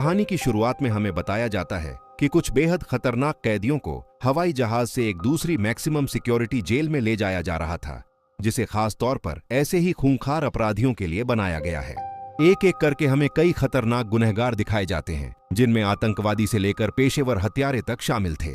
कहानी की शुरुआत में हमें बताया जाता है कि कुछ बेहद खतरनाक कैदियों को हवाई जहाज से एक दूसरी मैक्सिमम सिक्योरिटी जेल में ले जाया जा रहा था, जिसे खास तौर पर ऐसे ही खूंखार अपराधियों के लिए बनाया गया है। एक एक करके हमें कई खतरनाक गुनहगार दिखाए जाते हैं, जिनमें आतंकवादी से लेकर पेशेवर हत्यारे तक शामिल थे।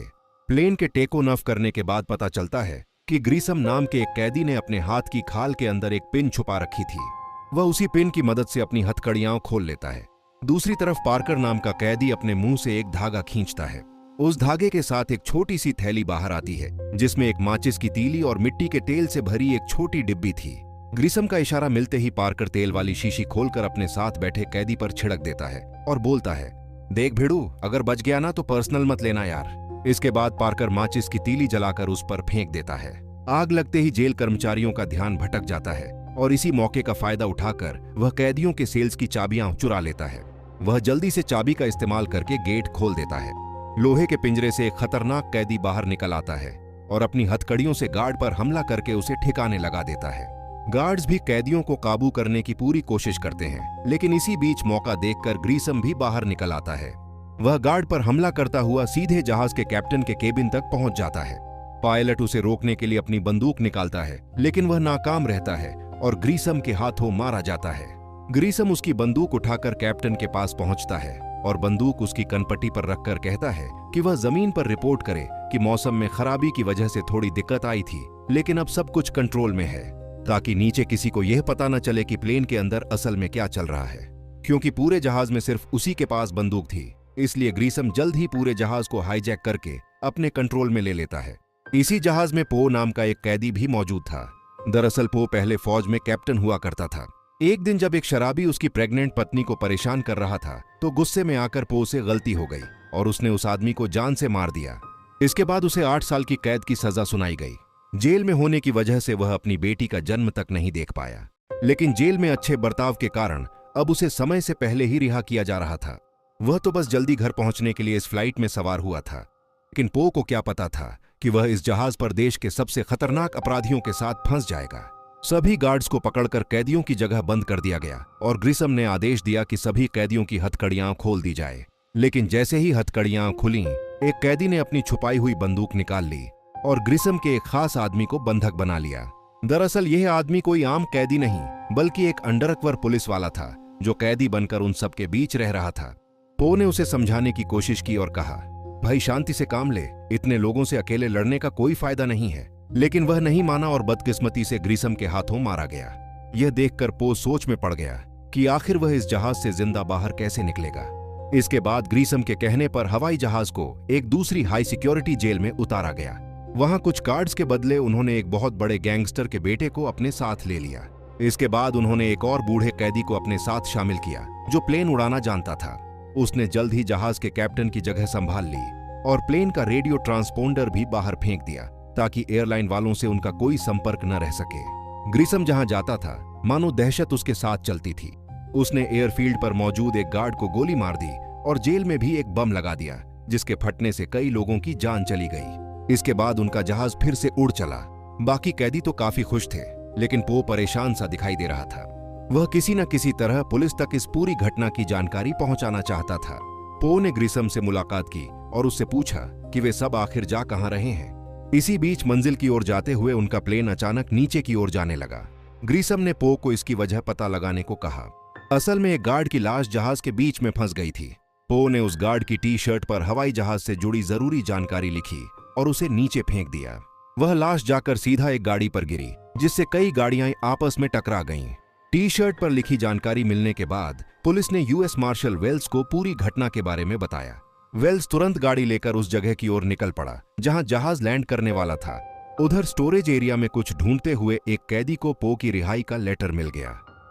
प्लेन के टेक ऑफ करने के बाद पता चलता है कि ग्रीसम नाम के एक कैदी ने अपने हाथ की खाल के अंदर एक पिन छुपा रखी थी। वह उसी पिन की मदद से अपनी हथकड़ियां खोल लेता है। दूसरी तरफ पार्कर नाम का कैदी अपने मुंह से एक धागा खींचता है। उस धागे के साथ एक छोटी सी थैली बाहर आती है, जिसमें एक माचिस की तीली और मिट्टी के तेल से भरी एक छोटी डिब्बी थी। ग्रीसम का इशारा मिलते ही पार्कर तेल वाली शीशी खोलकर अपने साथ बैठे कैदी पर छिड़क देता है और बोलता है, देख भिड़ू, अगर बच गया ना तो पर्सनल मत लेना यार। इसके बाद पार्कर माचिस की तीली जलाकर उस पर फेंक देता है। आग लगते ही जेल कर्मचारियों का ध्यान भटक जाता है और इसी मौके का फायदा उठाकर वह कैदियों के सेल्स की चाबियां चुरा लेता है। वह जल्दी से चाबी का इस्तेमाल करके गेट खोल देता है। लोहे के पिंजरे से एक खतरनाक कैदी बाहर निकल आता है और अपनी हथकड़ियों से गार्ड पर हमला करके उसे ठिकाने लगा देता है। गार्ड्स भी कैदियों को काबू करने की पूरी कोशिश करते हैं, लेकिन इसी बीच मौका देखकर ग्रीसम भी बाहर निकल आता है। वह गार्ड पर हमला करता हुआ सीधे जहाज के कैप्टन के केबिन तक पहुंच जाता है। पायलट उसे रोकने के लिए अपनी बंदूक निकालता है, लेकिन वह नाकाम रहता है और ग्रीसम के हाथों मारा जाता है। ग्रीसम उसकी बंदूक उठाकर कैप्टन के पास पहुंचता है और बंदूक उसकी कनपट्टी पर रखकर कहता है कि वह जमीन पर रिपोर्ट करे कि मौसम में खराबी की वजह से थोड़ी दिक्कत आई थी, लेकिन अब सब कुछ कंट्रोल में है, ताकि नीचे किसी को यह पता न चले कि प्लेन के अंदर असल में क्या चल रहा है। क्योंकि पूरे जहाज में सिर्फ उसी के पास बंदूक थी, इसलिए ग्रीसम जल्द ही पूरे जहाज को हाईजैक करके अपने कंट्रोल में ले लेता है। इसी जहाज में पो नाम का एक कैदी भी मौजूद था। दरअसल पो पहले फौज में कैप्टन हुआ करता था। एक दिन जब एक शराबी उसकी प्रेग्नेंट पत्नी को परेशान कर रहा था, तो गुस्से में आकर पो से गलती हो गई और उसने उस आदमी को जान से मार दिया। इसके बाद उसे 8 साल की कैद की सजा सुनाई गई। जेल में होने की वजह से वह अपनी बेटी का जन्म तक नहीं देख पाया, लेकिन जेल में अच्छे बर्ताव के कारण अब उसे समय से पहले ही रिहा किया जा रहा था। वह तो बस जल्दी घर पहुंचने के लिए इस फ्लाइट में सवार हुआ था, लेकिन पो को क्या पता था कि वह इस जहाज पर देश के सबसे खतरनाक अपराधियों के साथ फंस जाएगा। सभी गार्ड्स को पकड़कर कैदियों की जगह बंद कर दिया गया और ग्रीसम ने आदेश दिया कि सभी कैदियों की हथकड़ियां खोल दी जाए। लेकिन जैसे ही हथकड़ियां खुलीं, एक कैदी ने अपनी छुपाई हुई बंदूक निकाल ली और ग्रीसम के एक खास आदमी को बंधक बना लिया। दरअसल यह आदमी कोई आम कैदी नहीं, बल्कि एक अंडरकवर पुलिस वाला था, जो कैदी बनकर उन सबके बीच रह रहा था। पो ने उसे समझाने की कोशिश की और कहा, भाई शांति से काम ले, इतने लोगों से अकेले लड़ने का कोई फायदा नहीं है। लेकिन वह नहीं माना और बदकिस्मती से ग्रीसम के हाथों मारा गया। यह देखकर पो सोच में पड़ गया कि आखिर वह इस जहाज से जिंदा बाहर कैसे निकलेगा। इसके बाद ग्रीसम के कहने पर हवाई जहाज को एक दूसरी हाई सिक्योरिटी जेल में उतारा गया। वहां कुछ गार्ड्स के बदले उन्होंने एक बहुत बड़े गैंगस्टर के बेटे को अपने साथ ले लिया। इसके बाद उन्होंने एक और बूढ़े कैदी को अपने साथ शामिल किया, जो प्लेन उड़ाना जानता था। उसने जल्द ही जहाज के कैप्टन की जगह संभाल ली और प्लेन का रेडियो ट्रांसपोंडर भी बाहर फेंक दिया, ताकि एयरलाइन वालों से उनका कोई संपर्क न रह सके। ग्रीसम जहां जाता था, मानो दहशत उसके साथ चलती थी। उसने एयरफील्ड पर मौजूद एक गार्ड को गोली मार दी और जेल में भी एक बम लगा दिया, जिसके फटने से कई लोगों की जान चली गई। इसके बाद उनका जहाज फिर से उड़ चला। बाकी कैदी तो काफी खुश थे, लेकिन पो परेशान सा दिखाई दे रहा था। वह किसी न किसी तरह पुलिस तक इस पूरी घटना की जानकारी पहुंचाना चाहता था। पो ने ग्रीसम से मुलाकात की और उससे पूछा कि वे सब आखिर जा कहां रहे हैं। इसी बीच मंजिल की ओर जाते हुए उनका प्लेन अचानक नीचे की ओर जाने लगा। ग्रीसम ने पो को इसकी वजह पता लगाने को कहा। असल में एक गार्ड की लाश जहाज के बीच में फंस गई थी। पो ने उस गार्ड की टी शर्ट पर हवाई जहाज से जुड़ी जरूरी जानकारी लिखी और उसे नीचे फेंक दिया। वह लाश जाकर सीधा एक गाड़ी पर गिरी, जिससे कई गाड़ियां आपस में टकरा गईं। टी शर्ट पर लिखी जानकारी मिलने के बाद पुलिस ने यूएस मार्शल वेल्स को पूरी घटना के बारे में बताया। वेल्स तुरंत गाड़ी लेकर उस जगह की ओर निकल पड़ा जहां जहाज लैंड करने वाला था। उधर स्टोरेज एरिया में कुछ ढूंढते हुए एक कैदी को पो की रिहाई का लेटर मिल गया।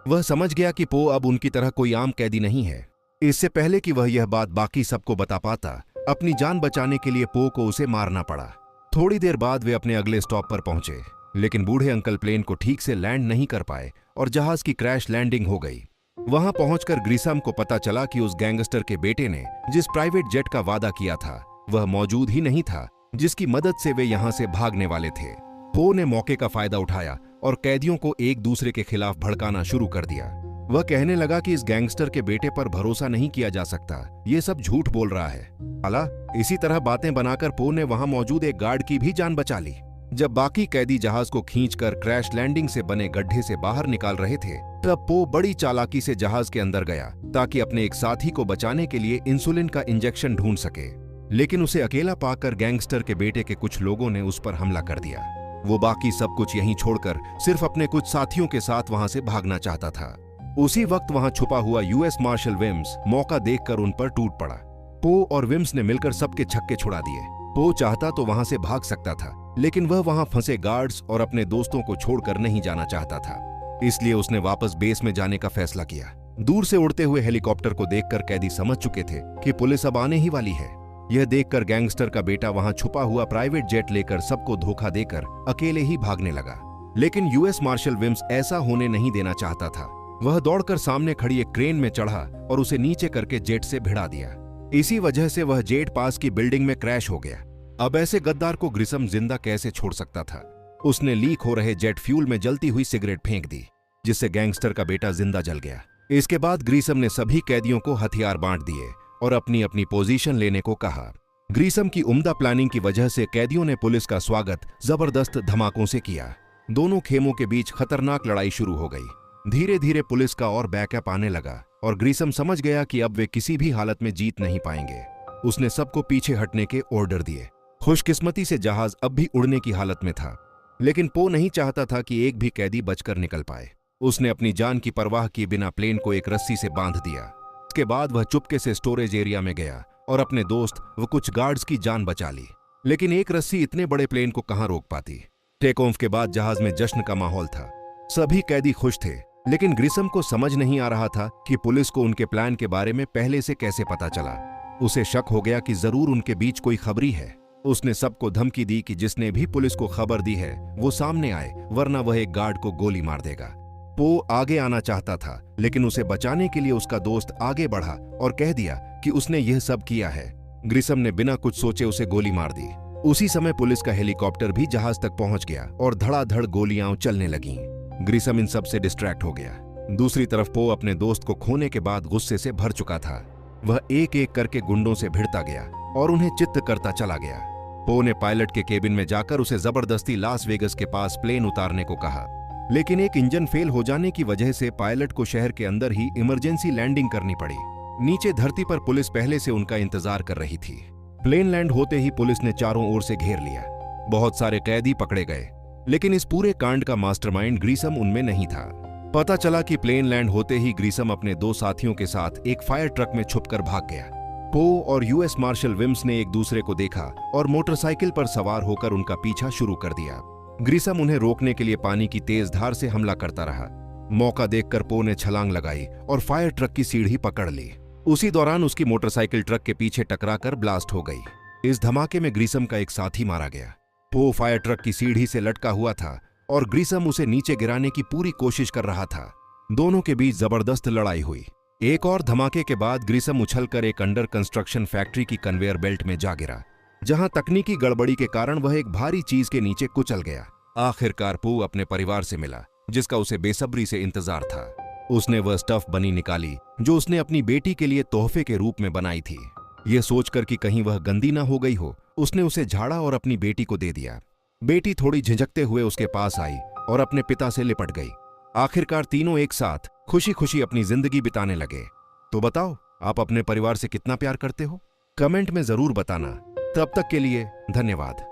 वह समझ गया कि पो अब उनकी तरह कोई आम कैदी नहीं है। इससे पहले कि वह यह बात बाकी सबको बता पाता, अपनी जान बचाने के लिए पो को उसे मारना पड़ा। थोड़ी देर बाद वे अपने अगले स्टॉप पर पहुंचे, लेकिन बूढ़े अंकल प्लेन को ठीक से लैंड नहीं कर पाए और जहाज की क्रैश लैंडिंग हो गई। वहां पहुंचकर ग्रीसम को पता चला कि उस गैंगस्टर के बेटे ने जिस प्राइवेट जेट का वादा किया था, वह मौजूद ही नहीं था, जिसकी मदद से वे यहां से भागने वाले थे। पो ने मौके का फायदा उठाया और कैदियों को एक दूसरे के खिलाफ भड़काना शुरू कर दिया। वह कहने लगा कि इस गैंगस्टर के बेटे पर भरोसा नहीं किया जा सकता, ये सब झूठ बोल रहा है। हालां इसी तरह बातें बनाकर पो ने वहां मौजूद एक गार्ड की भी जान बचा ली। जब बाकी कैदी जहाज को खींचकर क्रैश लैंडिंग से बने गड्ढे से बाहर निकाल रहे थे, तब पो बड़ी चालाकी से जहाज के अंदर गया ताकि अपने एक साथी को बचाने के लिए इंसुलिन का इंजेक्शन ढूंढ सके। लेकिन उसे अकेला पाकर गैंगस्टर के बेटे के कुछ लोगों ने उस पर हमला कर दिया। वो बाकी सब कुछ यहीं छोड़कर सिर्फ अपने कुछ साथियों के साथ वहां से भागना चाहता था। उसी वक्त वहां छुपा हुआ यूएस मार्शल विम्स मौका देखकर उन पर टूट पड़ा। पो और विम्स ने मिलकर सबके छक्के छुड़ा दिए। पो चाहता तो वहां से भाग सकता था, लेकिन वह वहां फंसे गार्ड्स और अपने दोस्तों को छोड़कर नहीं जाना चाहता था। इसलिए उसने वापस बेस में जाने का फैसला किया। दूर से उड़ते हुए हेलीकॉप्टर को देखकर कैदी समझ चुके थे कि पुलिस अब आने ही वाली है। यह देखकर गैंगस्टर का बेटा वहां छुपा हुआ प्राइवेट जेट लेकर सबको धोखा देकर अकेले ही भागने लगा। लेकिन यूएस मार्शल विम्स ऐसा होने नहीं देना चाहता था। वह दौड़कर सामने खड़ी एक क्रेन में चढ़ा और उसे नीचे करके जेट से भिड़ा दिया। इसी वजह से वह जेट पास की बिल्डिंग में क्रैश हो गया। अब ऐसे गद्दार को ग्रिसम जिंदा कैसे छोड़ सकता था। उसने लीक हो रहे जेट फ्यूल में जलती हुई सिगरेट फेंक दी, जिससे गैंगस्टर का बेटा जिंदा जल गया। इसके बाद ग्रिसम ने सभी कैदियों को हथियार बांट दिए और अपनी अपनी पोजीशन लेने को कहा। ग्रिसम की उम्दा प्लानिंग की वजह से कैदियों ने पुलिस का स्वागत जबरदस्त धमाकों से किया। दोनों खेमों के बीच खतरनाक लड़ाई शुरू हो गई। धीरे धीरे पुलिस का और बैकअप आने लगा और ग्रिसम समझ गया कि अब वे किसी भी हालत में जीत नहीं पाएंगे। उसने सबको पीछे हटने के ऑर्डर दिए। खुशकिस्मती से जहाज अब भी उड़ने की हालत में था, लेकिन पो नहीं चाहता था कि एक भी कैदी बचकर निकल पाए। उसने अपनी जान की परवाह किए बिना प्लेन को एक रस्सी से बांध दिया। उसके बाद वह चुपके से स्टोरेज एरिया में गया और अपने दोस्त व कुछ गार्ड्स की जान बचा ली। लेकिन एक रस्सी इतने बड़े प्लेन को कहां रोक पाती। टेक ऑफ के बाद जहाज में जश्न का माहौल था। सभी कैदी खुश थे, लेकिन ग्रिसम को समझ नहीं आ रहा था कि पुलिस को उनके प्लान के बारे में पहले से कैसे पता चला। उसे शक हो गया कि जरूर उनके बीच कोई खबरी है। उसने सबको धमकी दी कि जिसने भी पुलिस को खबर दी है वो सामने आए, वरना वह एक गार्ड को गोली मार देगा। पो आगे आना चाहता था, लेकिन उसे बचाने के लिए उसका दोस्त आगे बढ़ा और कह दिया कि उसने यह सब किया है। ग्रिसम ने बिना कुछ सोचे उसे गोली मार दी। उसी समय पुलिस का हेलीकॉप्टर भी जहाज तक पहुंच गया और धड़ाधड़ गोलियां चलने लगीं। ग्रिसम इन सब से डिस्ट्रैक्ट हो गया। दूसरी तरफ पो अपने दोस्त को खोने के बाद गुस्से से भर चुका था। वह एक एक करके गुंडों से भिड़ता गया और उन्हें चित्त करता चला गया। पो ने पायलट के केबिन में जाकर उसे जबरदस्ती लास वेगस के पास प्लेन उतारने को कहा, लेकिन एक इंजन फेल हो जाने की वजह से पायलट को शहर के अंदर ही इमरजेंसी लैंडिंग करनी पड़ी। नीचे धरती पर पुलिस पहले से उनका इंतजार कर रही थी। प्लेन लैंड होते ही पुलिस ने चारों ओर से घेर लिया। बहुत सारे कैदी पकड़े गए, लेकिन इस पूरे कांड का मास्टरमाइंड ग्रिसम उनमें नहीं था। पता चला कि प्लेन लैंड होते ही ग्रिसम अपने दो साथियों के साथ एक फायर ट्रक में छुपकर भाग गया। पो और यूएस मार्शल विम्स ने एक दूसरे को देखा और मोटरसाइकिल पर सवार होकर उनका पीछा शुरू कर दिया। ग्रिसम उन्हें रोकने के लिए पानी की तेज धार से हमला करता रहा। मौका देखकर पो ने छलांग लगाई और फायर ट्रक की सीढ़ी पकड़ ली। उसी दौरान उसकी मोटरसाइकिल ट्रक के पीछे टकराकर ब्लास्ट हो गई। इस धमाके में ग्रिसम का एक साथी मारा गया। पो फायर ट्रक की सीढ़ी से लटका हुआ था और ग्रिसम उसे नीचे गिराने की पूरी कोशिश कर रहा था। दोनों के बीच जबरदस्त लड़ाई हुई। एक और धमाके के बाद ग्रिसम उछलकर एक अंडर कंस्ट्रक्शन फैक्ट्री की कन्वेयर बेल्ट में जा गिरा, जहां तकनीकी गड़बड़ी के कारण वह एक भारी चीज के नीचे कुचल गया। आखिरकार पो अपने परिवार से मिला, जिसका उसे बेसब्री से इंतजार था। उसने वह स्टफ बनी निकाली जो उसने अपनी बेटी के लिए तोहफे के रूप में बनाई थी। यह सोचकर कि कहीं वह गंदी ना हो गई हो, उसने उसे झाड़ा और अपनी बेटी को दे दिया। बेटी थोड़ी झिझकते हुए उसके पास आई और अपने पिता से लिपट गई। आखिरकार तीनों एक साथ खुशी खुशी अपनी जिंदगी बिताने लगे। तो बताओ, आप अपने परिवार से कितना प्यार करते हो? कमेंट में जरूर बताना। तब तक के लिए धन्यवाद।